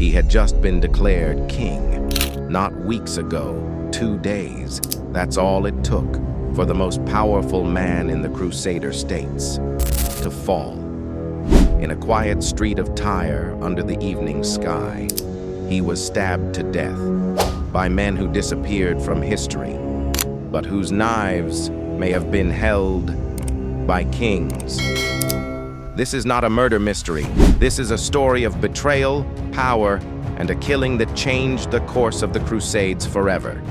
He had just been declared king. Not weeks ago, 2 days. That's all it took for the most powerful man in the Crusader states to fall. In a quiet street of Tyre under the evening sky, he was stabbed to death by men who disappeared from history, but whose knives may have been held by kings. This is not a murder mystery. This is a story of betrayal, power, and a killing that changed the course of the Crusades forever.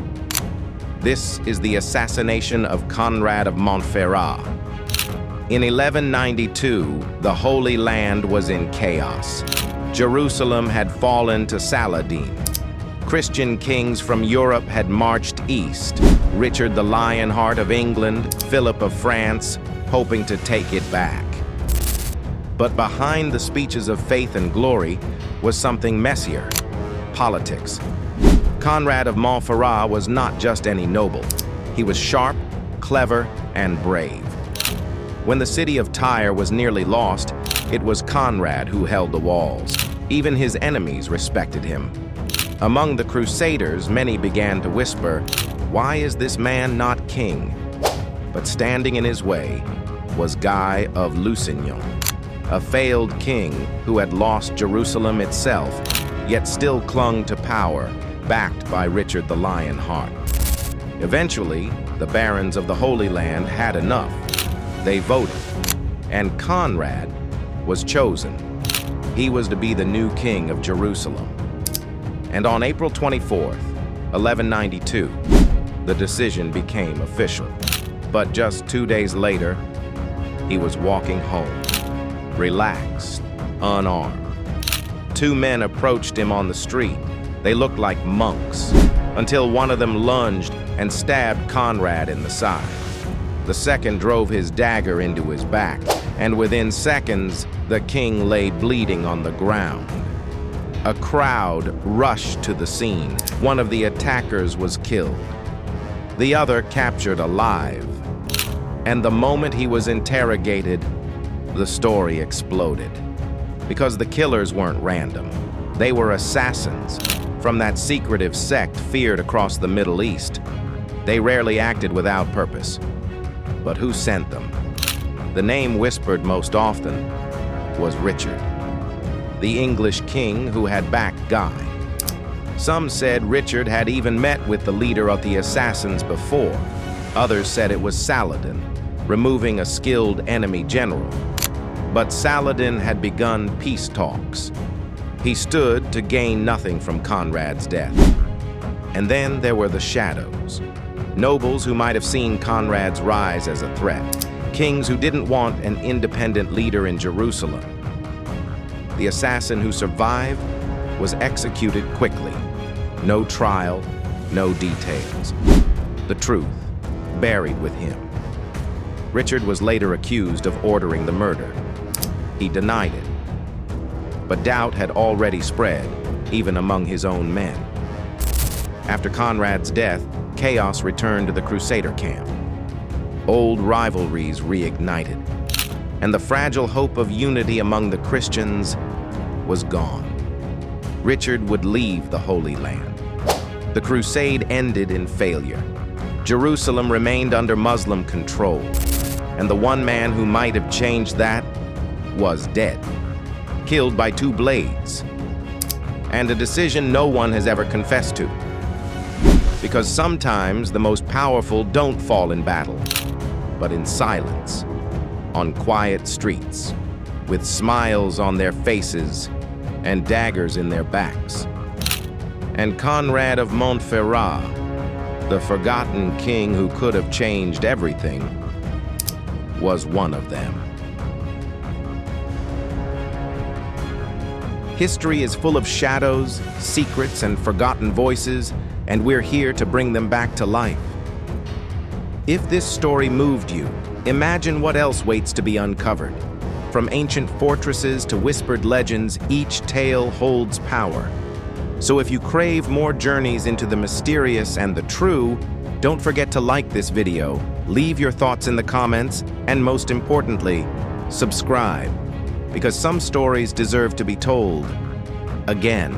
This is the assassination of Conrad of Montferrat. In 1192, the Holy Land was in chaos. Jerusalem had fallen to Saladin. Christian kings from Europe had marched east. Richard the Lionheart of England, Philip of France, hoping to take it back. But behind the speeches of faith and glory was something messier: politics. Conrad of Montferrat was not just any noble. He was sharp, clever, and brave. When the city of Tyre was nearly lost, it was Conrad who held the walls. Even his enemies respected him. Among the Crusaders, many began to whisper, "Why is this man not king?" But standing in his way was Guy of Lusignan, a failed king who had lost Jerusalem itself, yet still clung to power, backed by Richard the Lionheart. Eventually, the barons of the Holy Land had enough. They voted, and Conrad was chosen. He was to be the new king of Jerusalem. And on April 24th, 1192, the decision became official. But just 2 days later, he was walking home, relaxed, unarmed. 2 men approached him on the street. They looked like monks, until one of them lunged and stabbed Conrad in the side. The second drove his dagger into his back, and within seconds, the king lay bleeding on the ground. A crowd rushed to the scene. One of the attackers was killed, the other captured alive. And the moment he was interrogated, the story exploded. Because the killers weren't random. They were assassins from that secretive sect feared across the Middle East. They rarely acted without purpose. But who sent them? The name whispered most often was Richard, the English king who had backed Guy. Some said Richard had even met with the leader of the assassins before. Others said it was Saladin, removing a skilled enemy general. But Saladin had begun peace talks. He stood to gain nothing from Conrad's death. And then there were the shadows. Nobles who might have seen Conrad's rise as a threat. Kings who didn't want an independent leader in Jerusalem. The assassin who survived was executed quickly. No trial, no details. The truth buried with him. Richard was later accused of ordering the murder. He denied it. But doubt had already spread, even among his own men. After Conrad's death, chaos returned to the Crusader camp. Old rivalries reignited, and the fragile hope of unity among the Christians was gone. Richard would leave the Holy Land. The crusade ended in failure. Jerusalem remained under Muslim control, and the one man who might have changed that was dead, killed by 2 blades, and a decision no one has ever confessed to. Because sometimes the most powerful don't fall in battle, but in silence, on quiet streets, with smiles on their faces and daggers in their backs. And Conrad of Montferrat, the forgotten king who could have changed everything, was one of them. History is full of shadows, secrets, and forgotten voices, and we're here to bring them back to life. If this story moved you, imagine what else waits to be uncovered. From ancient fortresses to whispered legends, each tale holds power. So if you crave more journeys into the mysterious and the true, don't forget to like this video, leave your thoughts in the comments, and most importantly, subscribe. Because some stories deserve to be told again.